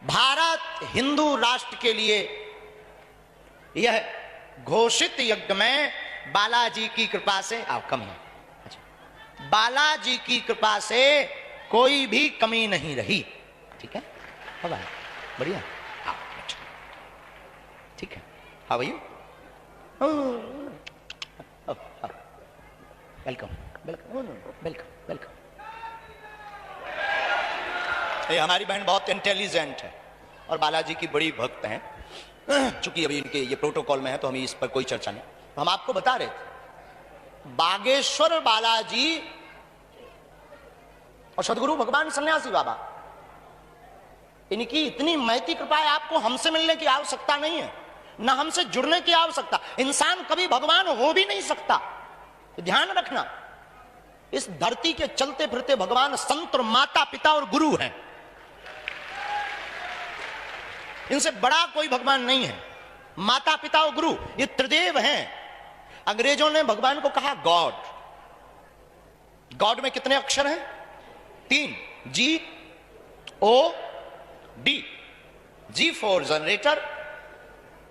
भारत हिंदू राष्ट्र के लिए यह घोषित यज्ञ में बालाजी की कृपा से कम है। अच्छा, बालाजी की कृपा से कोई भी कमी नहीं रही। ठीक है, बढ़िया, अच्छा, ठीक है। How are you? Welcome welcome welcome welcome. ये हमारी बहन बहुत इंटेलिजेंट है और बालाजी की बड़ी भक्त हैं। चूंकि अभी इनके ये प्रोटोकॉल में है तो हम इस पर कोई चर्चा नहीं। तो हम आपको बता रहे थे बागेश्वर बालाजी और सदगुरु भगवान सन्यासी बाबा, इनकी इतनी महती कृपा है, आपको हमसे मिलने की आवश्यकता नहीं है, ना हमसे जुड़ने की आवश्यकता। इंसान कभी भगवान हो भी नहीं सकता, ध्यान रखना। इस धरती के चलते फिरते भगवान संत और माता पिता और गुरु हैं, इनसे बड़ा कोई भगवान नहीं है। माता पिता और गुरु ये त्रिदेव हैं। अंग्रेजों ने भगवान को कहा गॉड। गॉड में कितने अक्षर हैं? 3, GOD। G फॉर जनरेटर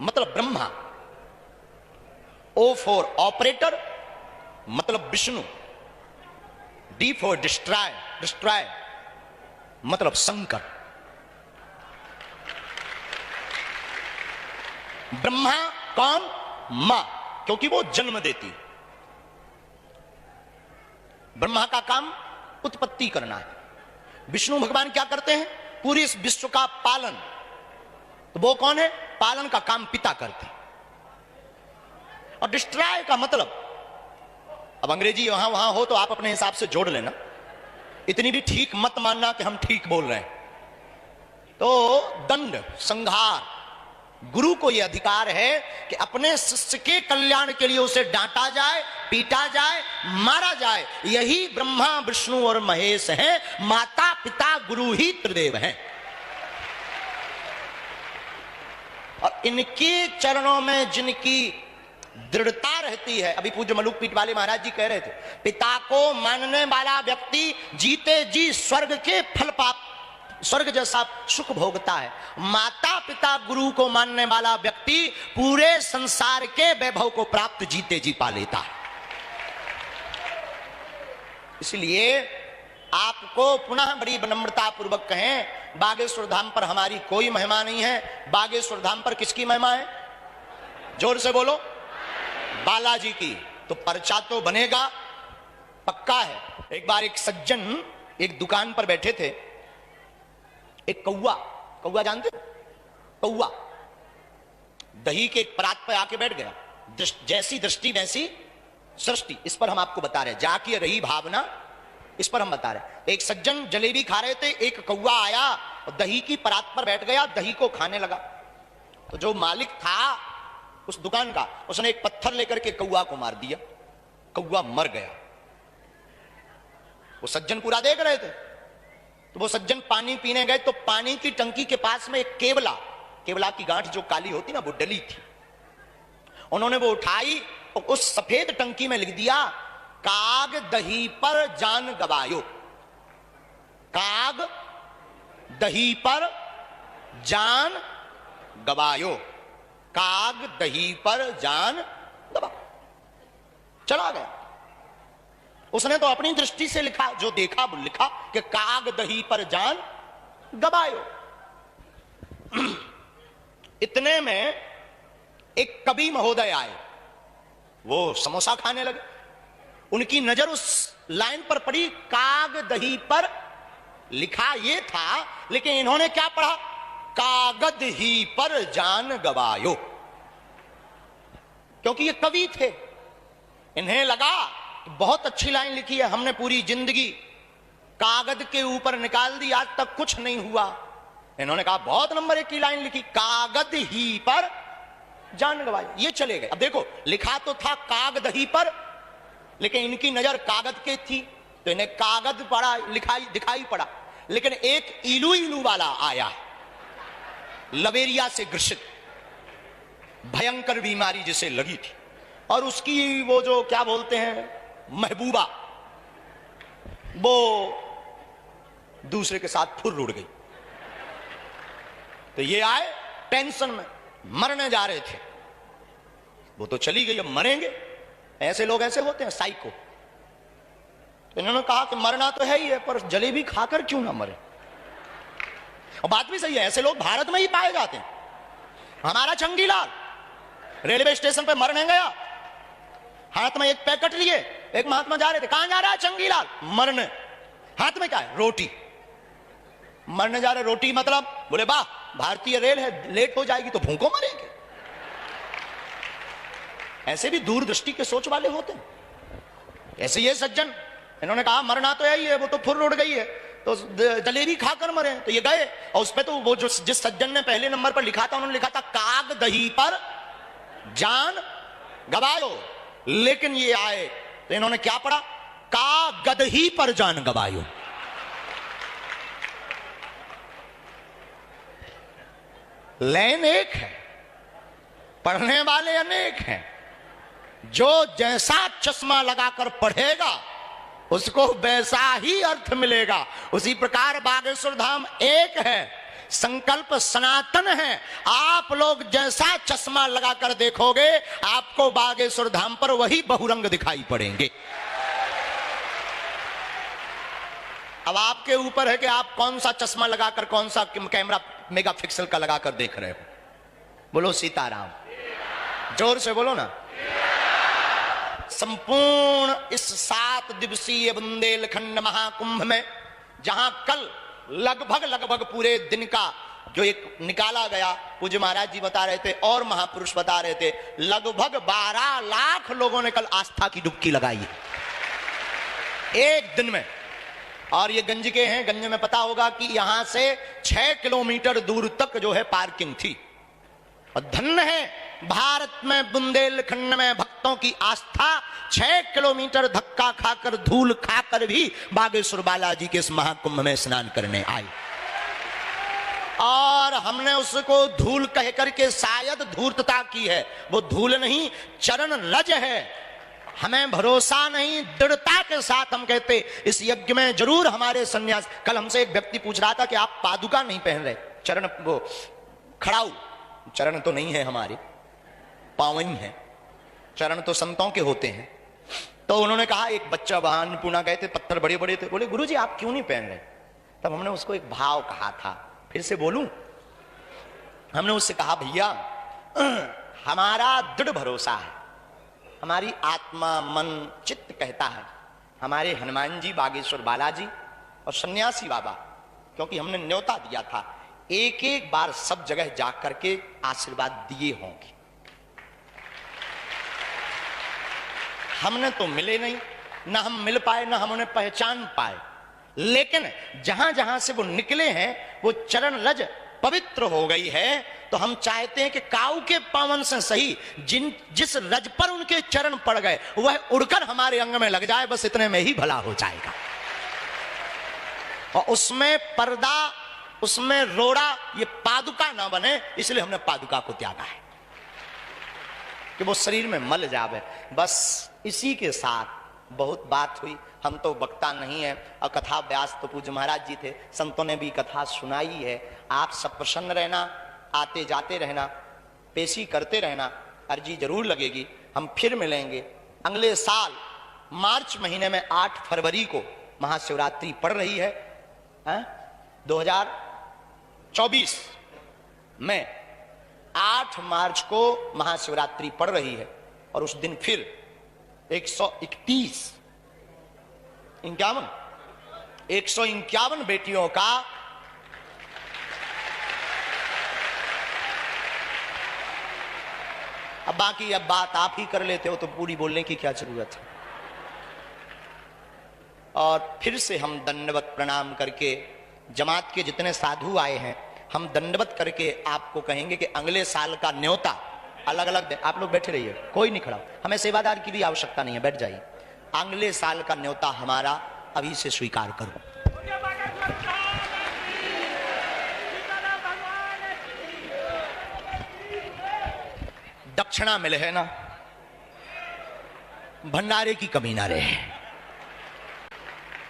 मतलब ब्रह्मा, O फॉर ऑपरेटर मतलब विष्णु, D फॉर डिस्ट्रॉय मतलब शंकर। ब्रह्मा कौन? मां, क्योंकि वो जन्म देती। ब्रह्मा का काम उत्पत्ति करना है। विष्णु भगवान क्या करते हैं? पूरी इस विश्व का पालन। तो वो कौन है? पालन का काम पिता करते हैं। और डिस्ट्रॉय का मतलब, अब अंग्रेजी यहां वहां हो तो आप अपने हिसाब से जोड़ लेना, इतनी भी ठीक मत मानना कि हम ठीक बोल रहे हैं। तो दंड, संहार। गुरु को यह अधिकार है कि अपने शिष्य के कल्याण के लिए उसे डांटा जाए, पीटा जाए, मारा जाए। यही ब्रह्मा विष्णु और महेश हैं। माता पिता गुरु ही त्रिदेव हैं। और इनके चरणों में जिनकी दृढ़ता रहती है, अभी पूज्य मलुक पीठ वाले महाराज जी कह रहे थे, पिता को मानने वाला व्यक्ति जीते जी स्वर्ग के फल स्वर्ग जैसा सुख भोगता है। माता पिता गुरु को मानने वाला व्यक्ति पूरे संसार के वैभव को प्राप्त जीते जी पा लेता है। इसलिए आपको पुनः बड़ी विनम्रता पूर्वक कहें, बागेश्वर धाम पर हमारी कोई महिमा नहीं है। बागेश्वर धाम पर किसकी महिमा है? जोर से बोलो। बालाजी की। तो पर्चा तो बनेगा, पक्का है। एक बार एक सज्जन एक दुकान पर बैठे थे, एक कौवा जानते हो? कौवा दही के एक परात पर आके बैठ गया। जैसी दृष्टि वैसी सृष्टि, इस पर हम आपको बता रहे हैं। जाकी रही भावना, इस पर हम बता रहे हैं। एक सज्जन जलेबी खा रहे थे, एक कौवा आया और दही की परात पर बैठ गया, दही को खाने लगा। तो जो मालिक था उस दुकान का, उसने एक पत्थर लेकर के कौवा को मार दिया। कौवा मर गया। वो सज्जन पूरा देख रहे थे। तो वो सज्जन पानी पीने गए तो पानी की टंकी के पास में एक केवला की गांठ जो काली होती ना, वो डली थी। उन्होंने वो उठाई और उस सफेद टंकी में लिख दिया, काग दही पर जान गवायो। काग दही पर जान गवायो। काग दही पर जान गवायो। चला गया। उसने तो अपनी दृष्टि से लिखा, जो देखा वो लिखा कि काग दही पर जान गवायो। इतने में एक कवि महोदय आए, वो समोसा खाने लगे। उनकी नजर उस लाइन पर पड़ी, काग दही पर लिखा ये था, लेकिन इन्होंने क्या पढ़ा? कागद ही पर जान गवायो। क्योंकि ये कवि थे, इन्हें लगा बहुत अच्छी लाइन लिखी है, हमने पूरी जिंदगी कागज के ऊपर निकाल दी, आज तक कुछ नहीं हुआ। इन्होंने कहा बहुत नंबर 1 की लाइन लिखी, कागज ही पर जान गवाई। ये चले गए। अब देखो, लिखा तो था काग दही पर, लेकिन इनकी नजर कागज के थी, तो इन्हें कागज पड़ा, दिखाई पड़ा। लेकिन एक इलू वाला आया, लवेरिया से ग्रसित, भयंकर बीमारी जिसे लगी थी, और उसकी वो जो क्या बोलते हैं महबूबा, वो दूसरे के साथ फुर उड़ गई। तो ये आए टेंशन में, मरने जा रहे थे, वो तो चली गई, अब मरेंगे। ऐसे लोग ऐसे होते हैं, साइको। तो इन्होंने कहा कि मरना तो है ही है, पर जलेबी खाकर क्यों ना मरे। और बात भी सही है, ऐसे लोग भारत में ही पाए जाते हैं। हमारा चंगीलाल रेलवे स्टेशन पे मरने गया, हाथ में एक पैकेट लिए, एक महात्मा जा रहे थे, कहां जा रहा है चंगीलाल? मरने। हाथ में क्या है? रोटी। मरने जा रहे, रोटी मतलब? बोले वाह, भारतीय रेल है, लेट हो जाएगी तो भूखों मरेंगे। ऐसे भी दूरदृष्टि के सोच वाले होते हैं। ऐसे ये सज्जन, इन्होंने कहा मरना तो है ही है, वो तो फुर उड़ गई है, तो जलेबी खाकर मरे। तो ये गए, और उसपे तो वो जो जिस सज्जन ने पहले नंबर पर लिखा था, उन्होंने लिखा था काग दही पर जान गवायो। लेकिन ये आए तो इन्होंने क्या पढ़ा? कागद ही पर जान गवायो। लाइन एक है, पढ़ने वाले अनेक हैं। जो जैसा चश्मा लगाकर पढ़ेगा उसको वैसा ही अर्थ मिलेगा। उसी प्रकार बागेश्वर धाम एक है, संकल्प सनातन है। आप लोग जैसा चश्मा लगाकर देखोगे, आपको बागेश्वर धाम पर वही बहुरंग दिखाई पड़ेंगे। अब आपके ऊपर है कि आप कौन सा चश्मा लगाकर, कौन सा कैमरा मेगापिक्सल का लगाकर देख रहे हो। बोलो सीताराम, जोर से बोलो ना। संपूर्ण इस 7 दिवसीय बुंदेलखंड महाकुंभ में, जहां कल लगभग पूरे दिन का जो एक निकाला गया, पूज्य महाराज जी बता रहे थे और महापुरुष बता रहे थे, लगभग 12 लाख लोगों ने कल आस्था की डुबकी लगाई है एक दिन में। और ये गंज के हैं, गंज में पता होगा कि यहां से 6 किलोमीटर दूर तक जो है पार्किंग थी। और धन्य है भारत में बुंदेलखंड में भक्तों की आस्था। 6 किलोमीटर धक्का खाकर, धूल खाकर भी बागेश्वर बालाजी के इस महाकुंभ में स्नान करने आए। और हमने उसको धूल कह करके शायद धूर्तता की है, वो धूल नहीं, चरण रज है। हमें भरोसा नहीं, दृढ़ता के साथ हम कहते इस यज्ञ में जरूर हमारे सन्यास। कल हमसे एक व्यक्ति पूछ रहा था कि आप पादुका नहीं पहन रहे, चरण वो खड़ाऊ चरण तो नहीं है हमारे, पावन है, चरण तो संतों के होते हैं। तो उन्होंने कहा, एक बच्चा वहां अन्नपूर्णा गए थे, पत्थर बड़े बड़े थे, बोले गुरुजी आप क्यों नहीं पहन रहे? तब हमने उसको एक भाव कहा था, फिर से बोलूं। हमने उससे कहा भैया हमारा दृढ़ भरोसा है, हमारी आत्मा मन चित्त कहता है, हमारे हनुमान जी, बागेश्वर बालाजी और सन्यासी बाबा, क्योंकि हमने न्योता दिया था, एक एक बार सब जगह जाकर के आशीर्वाद दिए होंगे। हमने तो मिले नहीं, ना हम मिल पाए, ना हम उन्हें पहचान पाए, लेकिन जहां जहां से वो निकले हैं वो चरण रज पवित्र हो गई है। तो हम चाहते हैं कि काऊ के पावन से सही, जिस रज पर उनके चरण पड़ गए वह उड़कर हमारे अंग में लग जाए, बस इतने में ही भला हो जाएगा। और उसमें पर्दा, उसमें रोड़ा, ये पादुका ना बने, इसलिए हमने पादुका को त्यागा है कि वो शरीर में मल जावे। बस इसी के साथ बहुत बात हुई। हम तो वक्ता नहीं है, और कथा व्यास तो पूज्य महाराज जी थे, संतों ने भी कथा सुनाई है। आप सब प्रसन्न रहना, आते जाते रहना, पेशी करते रहना, अर्जी जरूर लगेगी। हम फिर मिलेंगे अगले साल मार्च महीने में 8 फरवरी को महाशिवरात्रि पड़ रही है 2024 में 8 मार्च को महाशिवरात्रि पड़ रही है। और उस दिन फिर 151 बेटियों का अब बाकी अब बात आप ही कर लेते हो तो पूरी बोलने की क्या जरूरत है। और फिर से हम दंडवत प्रणाम करके, जमात के जितने साधु आए हैं, हम दंडवत करके आपको कहेंगे कि अगले साल का न्योता अलग अलग दिन, आप लोग बैठे रहिए, कोई नहीं खड़ा, हमें सेवादार की भी आवश्यकता नहीं है, बैठ जाइए। अगले साल का न्योता हमारा अभी से स्वीकार करो। दक्षिणा मिले है ना, भंडारे की कमी ना रहे।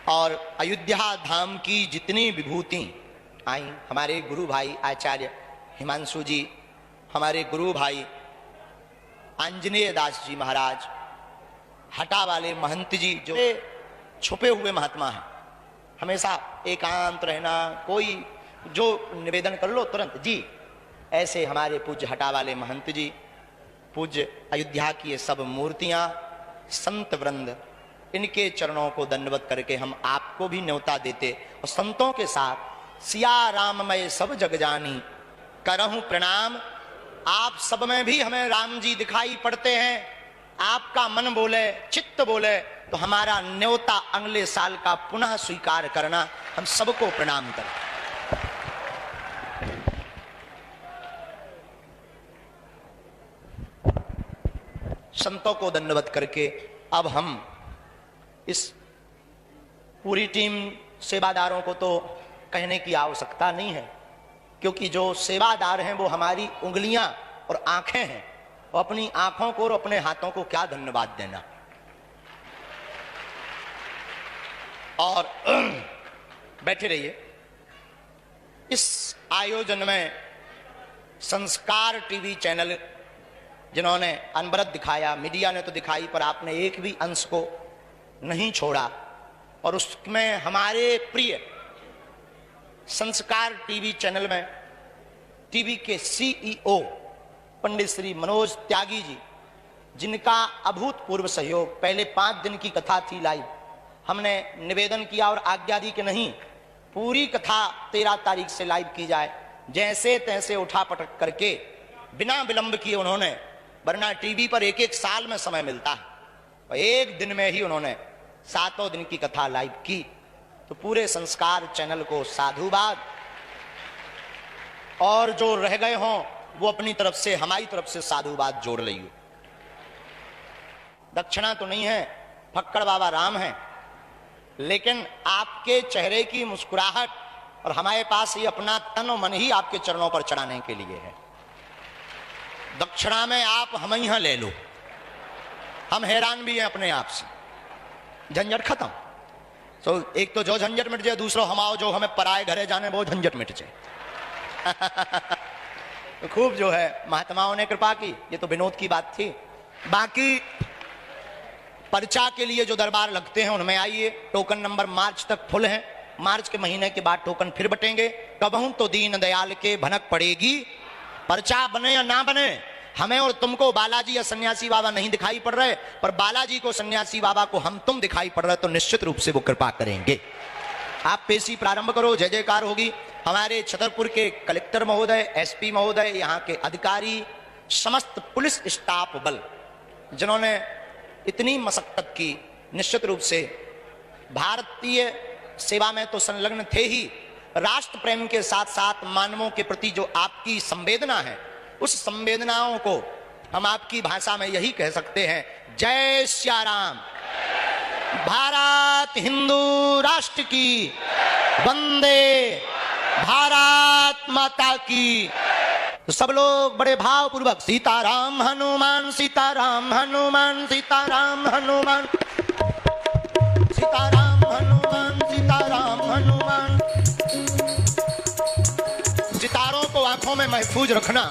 और अयोध्या धाम की जितनी विभूति आई, हमारे गुरु भाई आचार्य हिमांशु जी, हमारे गुरु भाई आंजनेय दास जी महाराज, हटा वाले महंत जी, जो छुपे हुए महात्मा हैं, हमेशा एकांत रहना, कोई जो निवेदन कर लो तुरंत जी, ऐसे हमारे पूज्य हटा वाले महंत जी, पूज्य अयोध्या की ये सब मूर्तियां, संत वृंद, इनके चरणों को दंडवत करके हम आपको भी न्योता देते और संतों के साथ सिया राम मैं सब जग जानी करहूं प्रणाम। आप सब में भी हमें राम जी दिखाई पड़ते हैं। आपका मन बोले, चित्त बोले तो हमारा न्योता अगले साल का पुनः स्वीकार करना। हम सबको प्रणाम करें। संतों को दंडवत करके अब हम इस पूरी टीम सेवादारों को तो कहने की आवश्यकता नहीं है, क्योंकि जो सेवादार हैं वो हमारी उंगलियां और आंखें हैं, और अपनी आंखों को और अपने हाथों को क्या धन्यवाद देना। और बैठे रहिए। इस आयोजन में संस्कार टीवी चैनल जिन्होंने अनवरत दिखाया, मीडिया ने तो दिखाई, पर आपने एक भी अंश को नहीं छोड़ा, और उसमें हमारे प्रिय संस्कार टीवी चैनल में टीवी के सीईओ पंडित श्री मनोज त्यागी जी, जिनका अभूतपूर्व सहयोग, पहले 5 दिन की कथा थी लाइव, हमने निवेदन किया और आज्ञा दी कि नहीं, पूरी कथा 13 तारीख से लाइव की जाए। जैसे तैसे उठा पटक करके बिना विलंब किए उन्होंने, वरना टीवी पर 1-1 साल में समय मिलता है, और 1 दिन में ही उन्होंने 7 दिन की कथा लाइव की। तो पूरे संस्कार चैनल को साधुवाद, और जो रह गए हों वो अपनी तरफ से, हमारी तरफ से साधुवाद जोड़ लियो। दक्षिणा तो नहीं है, फक्कड़ बाबा राम है, लेकिन आपके चेहरे की मुस्कुराहट और हमारे पास ये अपना तन और मन ही आपके चरणों पर चढ़ाने के लिए है। दक्षिणा में आप हम यहां ले लो, हम हैरान भी हैं अपने आप से। झंझट खत्म। तो एक तो जो झंझट मिट जाए, दूसरा हम आओ जो हमें पराए घरे जाने वो झंझट मिट जाए। तो खूब जो है महात्माओं ने कृपा की, ये तो विनोद की बात थी। बाकी पर्चा के लिए जो दरबार लगते हैं उनमें आइए। टोकन नंबर मार्च तक फुल है, मार्च के महीने के बाद टोकन फिर बटेंगे। कबहू तो दीन दयाल के भनक पड़ेगी, पर्चा बने या ना बने, हमें और तुमको बालाजी या सन्यासी बाबा नहीं दिखाई पड़ रहे, पर बालाजी को, सन्यासी बाबा को हम तुम दिखाई पड़ रहे, तो निश्चित रूप से वो कृपा करेंगे। आप पेशी प्रारंभ करो, जय जयकार होगी। हमारे छतरपुर के कलेक्टर महोदय, एसपी महोदय, यहाँ के अधिकारी, समस्त पुलिस स्टाफ बल, जिन्होंने इतनी मशक्कत की, निश्चित रूप से भारतीय सेवा में तो संलग्न थे ही, राष्ट्र प्रेम के साथ साथ मानवों के प्रति जो आपकी संवेदना है, उस संवेदनाओं को हम आपकी भाषा में यही कह सकते हैं, जय श्या राम। भारत हिंदू राष्ट्र की, वंदे भारत माता की। तो सब लोग बड़े भाव पूर्वक सीताराम हनुमान, सीताराम हनुमान, सीताराम हनुमान, सीताराम हनुमान, सीताराम हनुमान। सितारों को आंखों में महफूज रखना,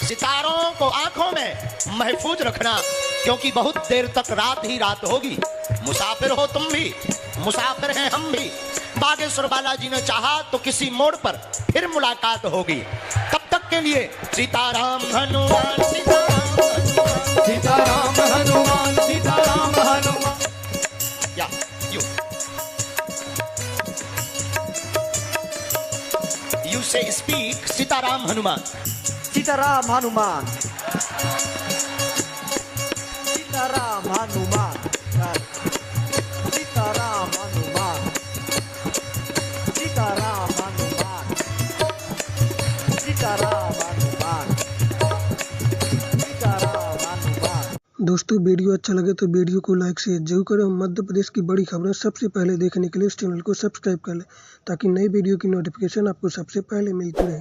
सितारों को आंखों में महफूज रखना, क्योंकि बहुत देर तक रात ही रात होगी। मुसाफिर हो तुम भी, मुसाफिर हैं हम भी। बागेश्वर बालाजी ने चाहा तो किसी मोड़ पर फिर मुलाकात होगी। तब तक के लिए सीताराम हनुमान, सीताराम हनुमान, सीताराम हनुमान, सीताराम हनुमान। या यू से स्पीक सीताराम हनुमान, सीताराम हनुमान, सीताराम हनुमान, सीताराम हनुमान, सीताराम हनुमान, सीताराम हनुमान, सीताराम हनुमान। दोस्तों वीडियो अच्छा लगे तो वीडियो को लाइक शेयर जरूर करें। मध्य प्रदेश की बड़ी खबरें सबसे पहले देखने के लिए इस चैनल को सब्सक्राइब कर लें, ताकि नई वीडियो की नोटिफिकेशन आपको सबसे पहले मिलती रहे।